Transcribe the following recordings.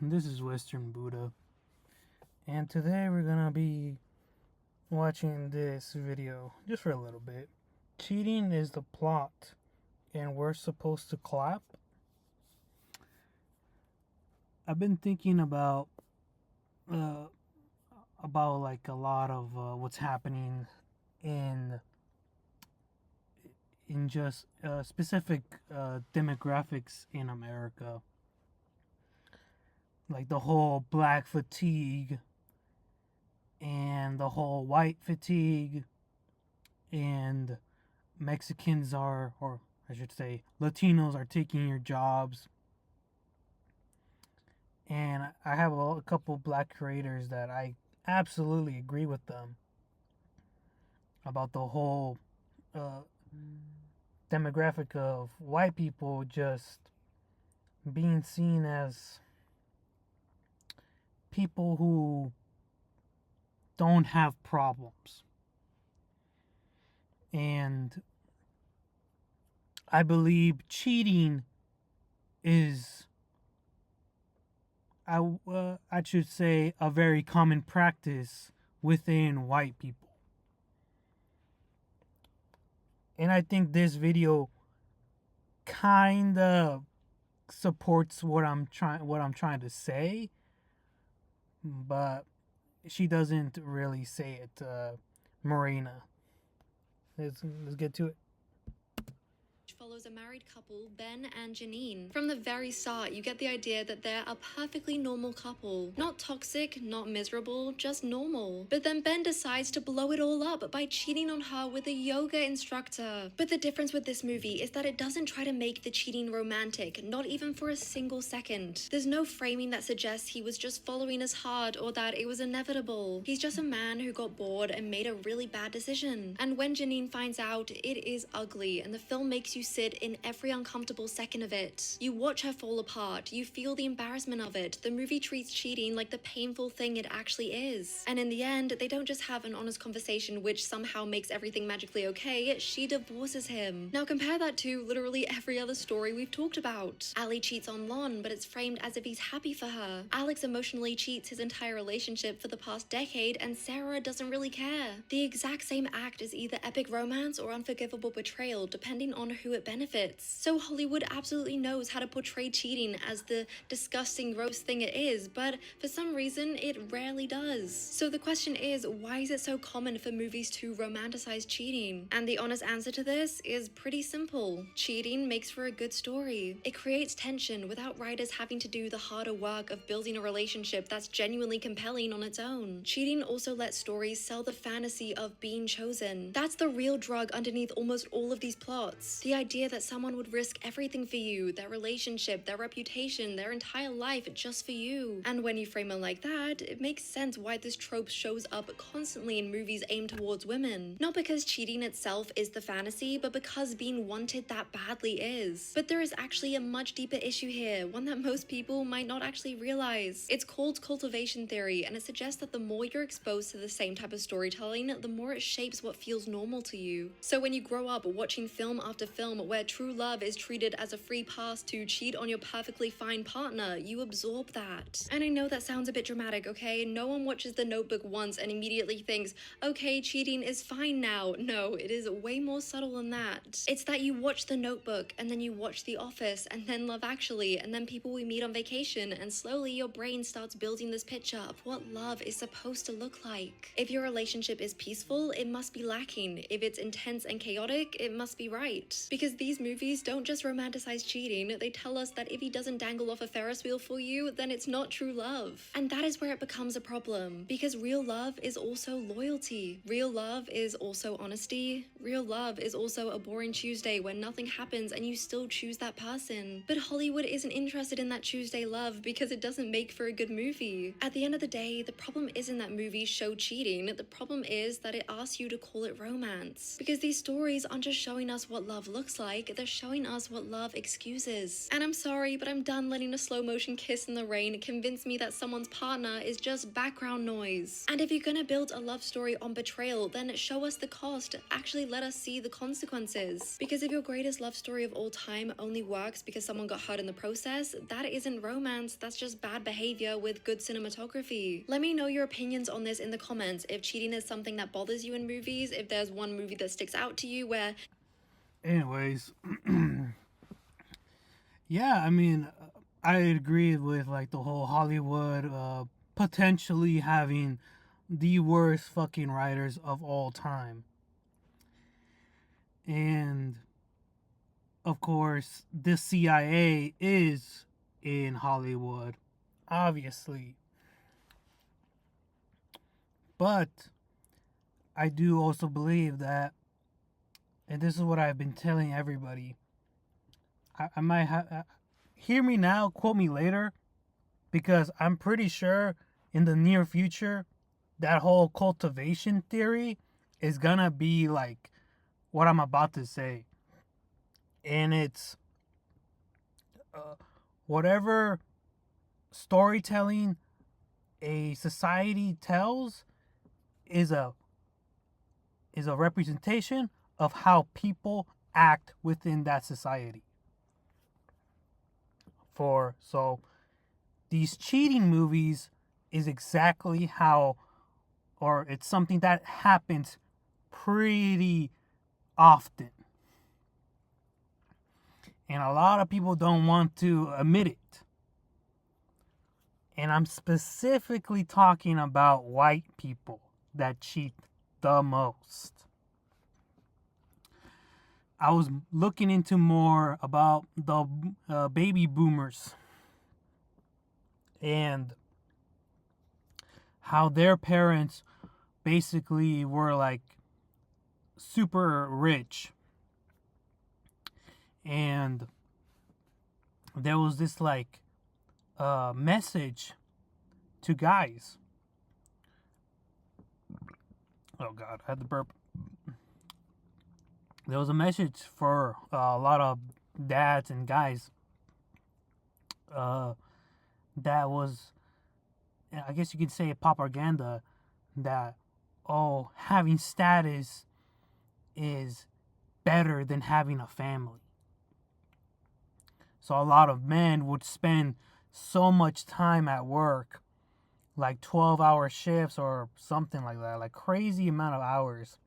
This is Western Buddha, and today we're gonna be watching this video just for a little bit. Cheating is the plot, and we're supposed to clap. I've been thinking uh, about like a lot of what's happening in just specific demographics in America, like the whole black fatigue and the whole white fatigue, and Mexicans are, or I should say, Latinos are taking your jobs. And I have a couple black creators that I absolutely agree with them about the whole demographic of white people just being seen as people who don't have problems. And I believe cheating is, I should say, a very common practice within white people. And I think this video kind of supports what I'm trying to say, but she doesn't really say it. Marina, let's get to it. Follows a married couple, Ben and Janine. From the very start, you get the idea that they're a perfectly normal couple. Not toxic, not miserable, just normal. But then Ben decides to blow it all up by cheating on her with a yoga instructor. But the difference with this movie is that it doesn't try to make the cheating romantic, not even for a single second. There's no framing that suggests he was just following his heart or that it was inevitable. He's just a man who got bored and made a really bad decision. And when Janine finds out, it is ugly, and the film makes you sit in every uncomfortable second of it. You watch her fall apart, you feel the embarrassment of it. The movie treats cheating like the painful thing it actually is. And in the end, they don't just have an honest conversation which somehow makes everything magically okay, she divorces him. Now compare that to literally every other story we've talked about. Ali cheats on Lon, but it's framed as if he's happy for her. Alex emotionally cheats his entire relationship for the past decade, and Sarah doesn't really care. The exact same act is either epic romance or unforgivable betrayal, depending on who it benefits. So Hollywood absolutely knows how to portray cheating as the disgusting, gross thing it is, but for some reason it rarely does. So the question is, why is it so common for movies to romanticize cheating? And the honest answer to this is pretty simple. Cheating makes for a good story. It creates tension without writers having to do the harder work of building a relationship that's genuinely compelling on its own. Cheating also lets stories sell the fantasy of being chosen. That's the real drug underneath almost all of these plots. The idea that someone would risk everything for you, their relationship, their reputation, their entire life just for you. And when you frame it like that, it makes sense why this trope shows up constantly in movies aimed towards women. Not because cheating itself is the fantasy, but because being wanted that badly is. But there is actually a much deeper issue here, one that most people might not actually realize. It's called cultivation theory, and it suggests that the more you're exposed to the same type of storytelling, the more it shapes what feels normal to you. So when you grow up watching film after film where true love is treated as a free pass to cheat on your perfectly fine partner, you absorb that. And I know that sounds a bit dramatic, okay? No one watches The Notebook once and immediately thinks, okay, cheating is fine now. No, it is way more subtle than that. It's that you watch The Notebook, and then you watch The Office, and then Love Actually, and then People We Meet on Vacation, and slowly your brain starts building this picture of what love is supposed to look like. If your relationship is peaceful, it must be lacking. If it's intense and chaotic, it must be right. Because these movies don't just romanticize cheating, they tell us that if he doesn't dangle off a Ferris wheel for you, then it's not true love. And that is where it becomes a problem, because real love is also loyalty. Real love is also honesty. Real love is also a boring Tuesday when nothing happens and you still choose that person. But Hollywood isn't interested in that Tuesday love because it doesn't make for a good movie. At the end of the day, the problem isn't that movies show cheating, the problem is that it asks you to call it romance. Because these stories aren't just showing us what love looks looks like, they're showing us what love excuses. And I'm sorry, but I'm done letting a slow motion kiss in the rain convince me that someone's partner is just background noise. And if you're gonna build a love story on betrayal, then show us the cost. Actually let us see the consequences. Because if your greatest love story of all time only works because someone got hurt in the process, that isn't romance, that's just bad behavior with good cinematography. Let me know your opinions on this in the comments. If cheating is something that bothers you in movies, if there's one movie that sticks out to you where... Anyways, yeah, I mean, I agree with like the whole Hollywood potentially having the worst fucking writers of all time. And of course, the CIA is in Hollywood, obviously. But I do also believe that, and this is what I've been telling everybody, I might have, hear me now, quote me later, because I'm pretty sure in the near future, that whole cultivation theory is gonna be like what I'm about to say. And it's whatever storytelling a society tells is a representation of how people act within that society. So these cheating movies is exactly how, or it's something that happens pretty often. And a lot of people don't want to admit it. And I'm specifically talking about white people that cheat the most. I was looking into more about the baby boomers and how their parents basically were like super rich. And there was this like message to guys. Oh God, I had the burp. There was a message for a lot of dads and guys that was, I guess you could say, propaganda that, oh, having status is better than having a family. So a lot of men would spend so much time at work, like 12-hour shifts or something like that, like crazy amount of hours,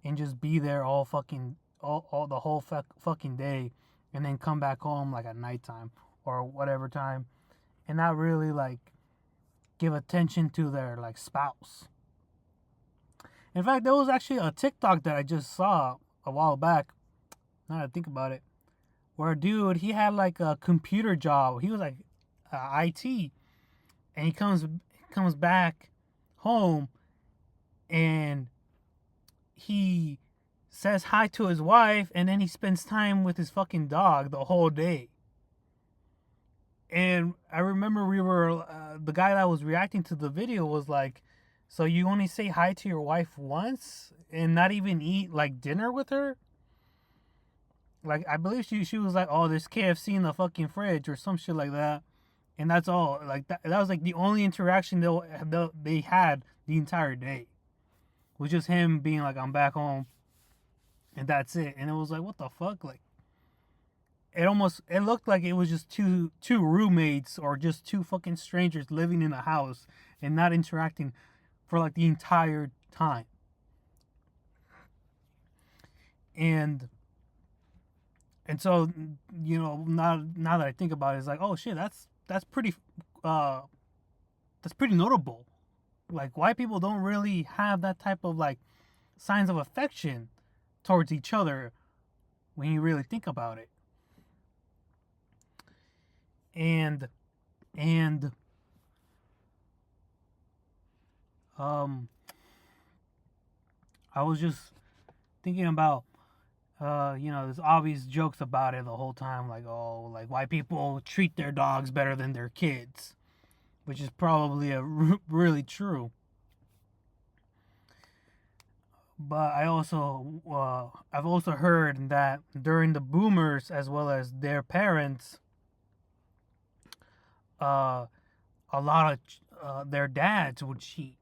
and just be there all the whole fucking day, and then come back home like at nighttime or whatever time, and not really like give attention to their like spouse. In fact, there was actually a TikTok that I just saw a while back, now that I think about it, where a dude, he had like a computer job. He was like IT, and he comes back home, and he says hi to his wife, and then he spends time with his fucking dog the whole day. And I remember the guy that was reacting to the video was like, so you only say hi to your wife once and not even eat like dinner with her? Like, I believe she was like, oh, there's KFC in the fucking fridge or some shit like that. And that's all. Like, that was like the only interaction they had the entire day. Was just him being like, I'm back home. And that's it. And it was like, what the fuck? Like, it looked like it was just two roommates or just two fucking strangers living in a house and not interacting for like the entire time. And so, you know, now that I think about it, it's like, oh shit, that's pretty notable. Like, white people don't really have that type of like signs of affection towards each other when you really think about it. And I was just thinking about there's obvious jokes about it the whole time, like, oh, like white people treat their dogs better than their kids, which is probably really true. But I've also heard that during the boomers as well as their parents, uh, a lot of their dads would cheat.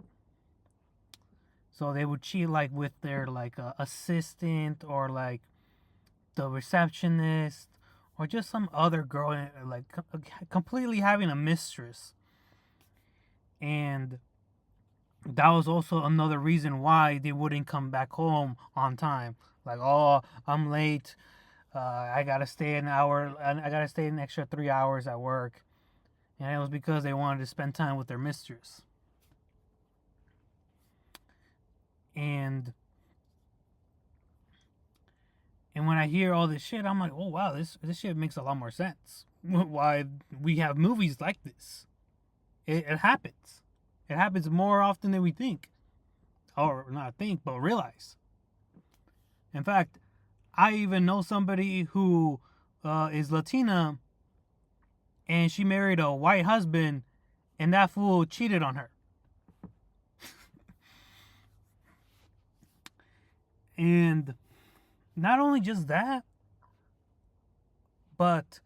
So they would cheat like with their like assistant or like the receptionist or just some other girl, like completely having a mistress. And that was also another reason why they wouldn't come back home on time. Like, oh, I'm late. I gotta stay an hour. I gotta stay an extra 3 hours at work, and it was because they wanted to spend time with their mistress. And when I hear all this shit, I'm like, oh wow, this shit makes a lot more sense. Why we have movies like this? It happens. It happens more often than we think, or not think, but realize. In fact, I even know somebody who is Latina, and she married a white husband, and that fool cheated on her. And not only just that, but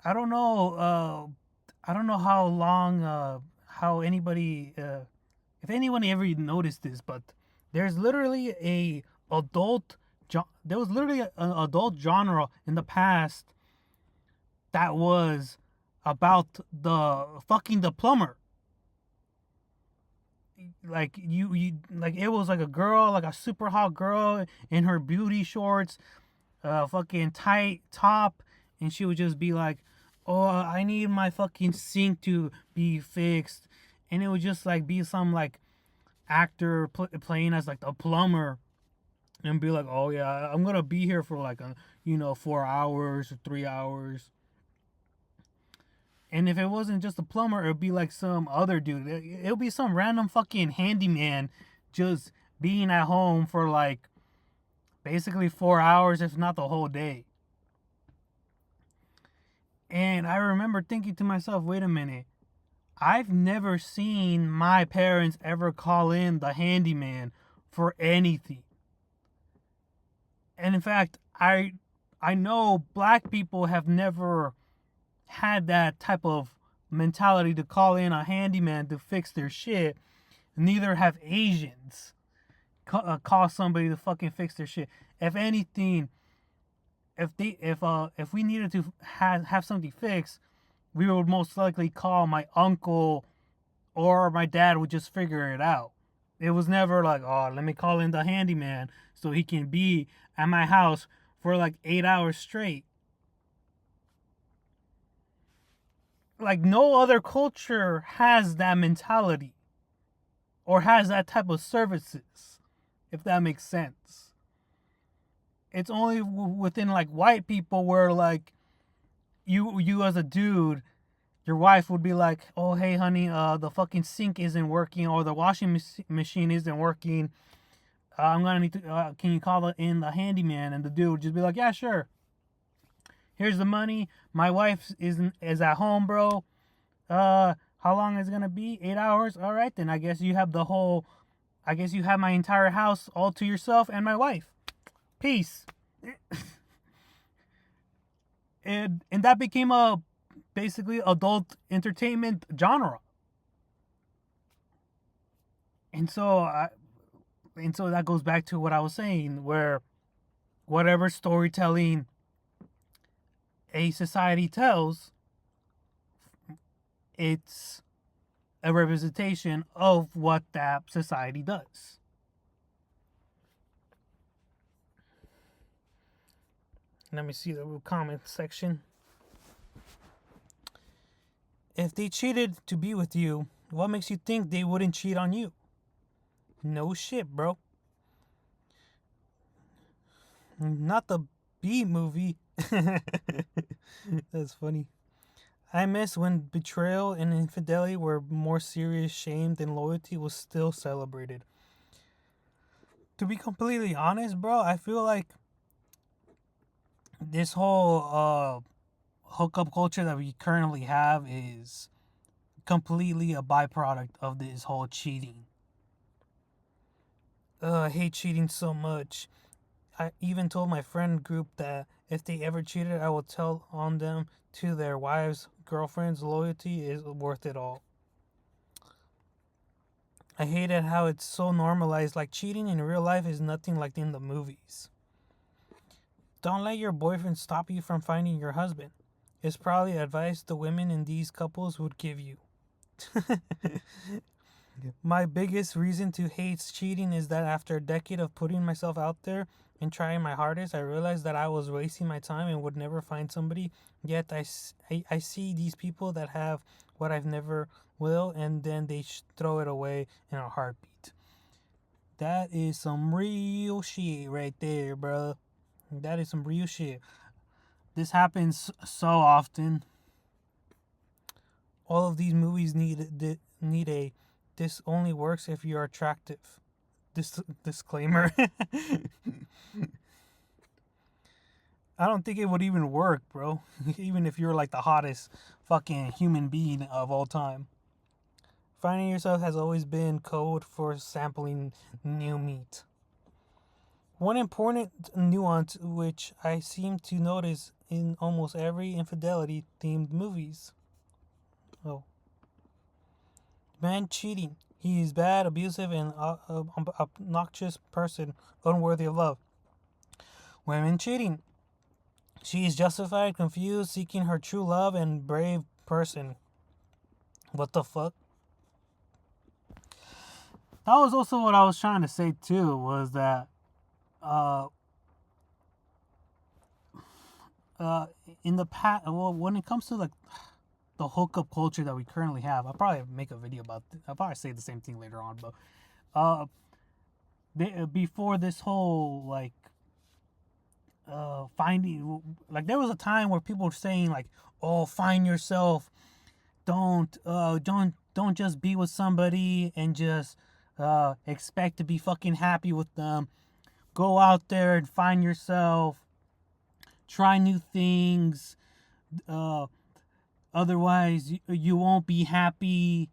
I don't know. I don't know how long, how anybody, if anyone ever noticed this, but there's literally a adult. There was literally an adult genre in the past that was about the fucking the plumber. Like you like it was like a girl, like a super hot girl in her beauty shorts, fucking tight top, and she would just be like, "Oh, I need my fucking sink to be fixed," and it would just like be some like actor playing as like the plumber, and be like, "Oh yeah, I'm gonna be here for like 4 hours or 3 hours." And if it wasn't just a plumber, it'd be like some other dude. It'll be some random fucking handyman just being at home for like basically 4 hours, if not the whole day. And I remember thinking to myself, wait a minute. I've never seen my parents ever call in the handyman for anything. And in fact, I know black people have never had that type of mentality to call in a handyman to fix their shit. Neither have Asians call somebody to fucking fix their shit. If anything, if we needed to have something fixed, we would most likely call my uncle, or my dad would just figure it out. It was never like, oh, let me call in the handyman so he can be at my house for like 8 hours straight. Like no other culture has that mentality or has that type of services, if that makes sense. It's only within like white people where like you as a dude, your wife would be like, "Oh hey honey, the fucking sink isn't working or the washing machine isn't working. I'm gonna need to. Can you call in the handyman?" And the dude would just be like, "Yeah, sure. Here's the money. My wife is at home, bro. How long is it gonna be? 8 hours. All right, then I guess you have the whole. I guess you have my entire house all to yourself and my wife. Peace." And that became a basically adult entertainment genre. And so that goes back to what I was saying, where whatever storytelling a society tells, it's a representation of what that society does. Let me see the comment section. If they cheated to be with you, what makes you think they wouldn't cheat on you? No shit, bro. Not the B movie. That's funny. I miss when betrayal and infidelity were more serious shame than loyalty was still celebrated. To be completely honest, bro, I feel like this whole hookup culture that we currently have is completely a byproduct of this whole cheating. I hate cheating so much. I even told my friend group that if they ever cheated, I will tell on them to their wives, girlfriends. Loyalty is worth it all. I hated how it's so normalized, like cheating in real life is nothing like in the movies. Don't let your boyfriend stop you from finding your husband. It's probably advice the women in these couples would give you. My biggest reason to hate cheating is that after a decade of putting myself out there and trying my hardest, I realized that I was wasting my time and would never find somebody. Yet I see these people that have what I've never will, and then they throw it away in a heartbeat. That is some real shit right there, bro. That is some real shit. This happens so often. All of these movies need a this only works if you're attractive. Disclaimer. I don't think it would even work, bro. Even if you're like the hottest fucking human being of all time. Finding yourself has always been code for sampling new meat. One important nuance which I seem to notice in almost every infidelity themed movies. Oh. Man cheating. He is bad, abusive, and obnoxious person, unworthy of love. Women cheating. She is justified, confused, seeking her true love, and brave person. What the fuck? That was also what I was trying to say too. Was that, in the past, well, when it comes to like the hookup culture that we currently have, I'll probably make a video about. I'll probably say the same thing later on, but before this whole like finding, like there was a time where people were saying like, oh, find yourself, don't just be with somebody and just expect to be fucking happy with them. Go out there and find yourself, try new things, otherwise you won't be happy,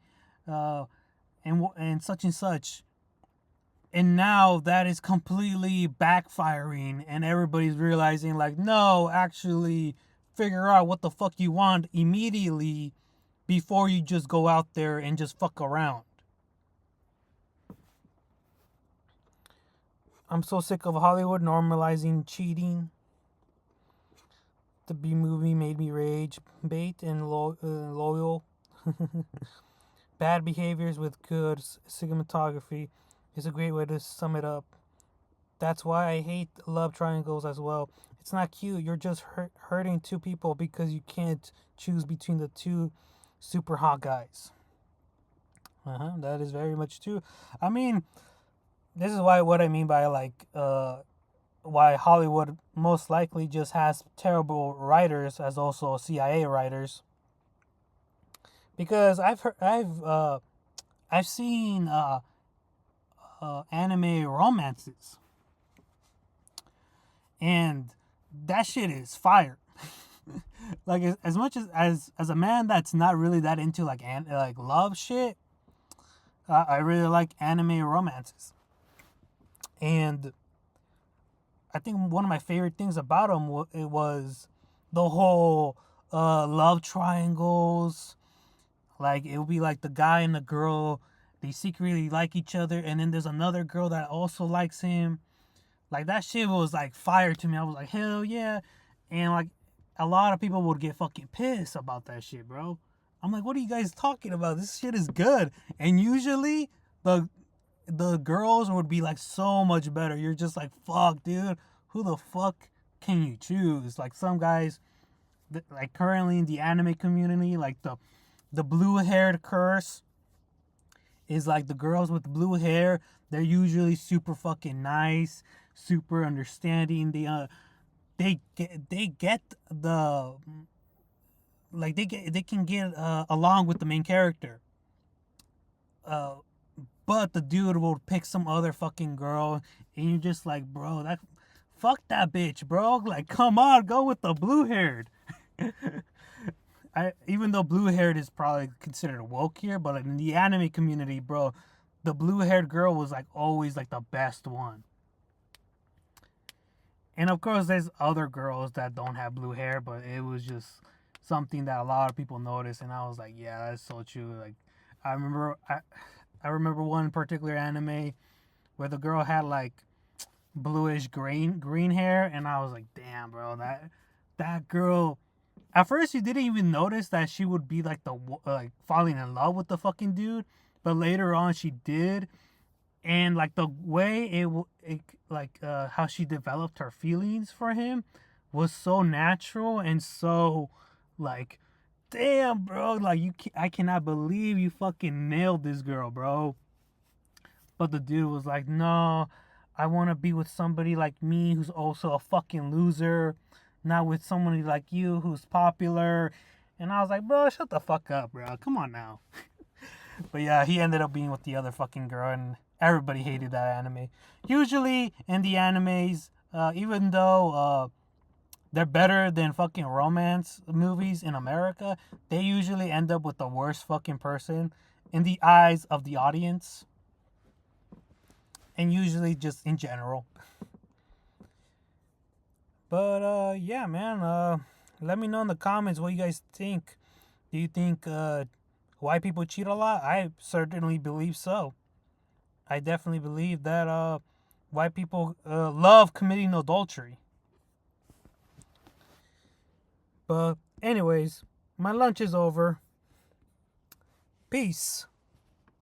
and such and such. And now that is completely backfiring, and everybody's realizing like, no, actually figure out what the fuck you want immediately before you just go out there and just fuck around. I'm so sick of Hollywood normalizing cheating. The B movie made me rage bait and loyal. Bad behaviors with good cinematography is a great way to sum it up. That's why I hate love triangles as well. It's not cute. You're just hurting two people because you can't choose between the two super hot guys. That is very much true. I mean, this is what I mean by like why Hollywood most likely just has terrible writers as also CIA writers. Because I've seen anime romances, and that shit is fire. Like as much as a man that's not really that into like love shit, I really like anime romances. And I think one of my favorite things about them it was the whole love triangles. Like it would be like the guy and the girl, they secretly like each other, and then there's another girl that also likes him. Like that shit was like fire to me. I was like, hell yeah. And like a lot of people would get fucking pissed about that shit, bro. I'm like, what are you guys talking about? This shit is good. And usually the girls would be like so much better. You're just like, fuck, dude. Who the fuck can you choose? Like some guys, like currently in the anime community, like the blue-haired curse is like the girls with the blue hair. They're usually super fucking nice, super understanding. They get the like they can get along with the main character. But the dude will pick some other fucking girl, and you're just like, bro, fuck that bitch, bro. Like, come on, go with the blue-haired. Even though blue-haired is probably considered woke here, but like in the anime community, bro, the blue-haired girl was like always like the best one. And of course, there's other girls that don't have blue hair, but it was just something that a lot of people noticed, and I was like, yeah, that's so true. Like, I remember, I remember one particular anime where the girl had like bluish green hair, and I was like, damn, bro, that girl. At first, you didn't even notice that she would be like like falling in love with the fucking dude, but later on, she did, and like the way it like how she developed her feelings for him was so natural and so like, damn, bro, like I cannot believe you fucking nailed this girl, bro. But the dude was like, no, I want to be with somebody like me who's also a fucking loser, not with somebody like you who's popular. And I was like, bro, shut the fuck up, bro. Come on now. But yeah, he ended up being with the other fucking girl, and everybody hated that anime. Usually in the animes, even though they're better than fucking romance movies in America, they usually end up with the worst fucking person in the eyes of the audience, and usually just in general. But yeah, man. Let me know in the comments what you guys think. Do you think white people cheat a lot? I certainly believe so. I definitely believe that white people love committing adultery. But anyways, my lunch is over. Peace.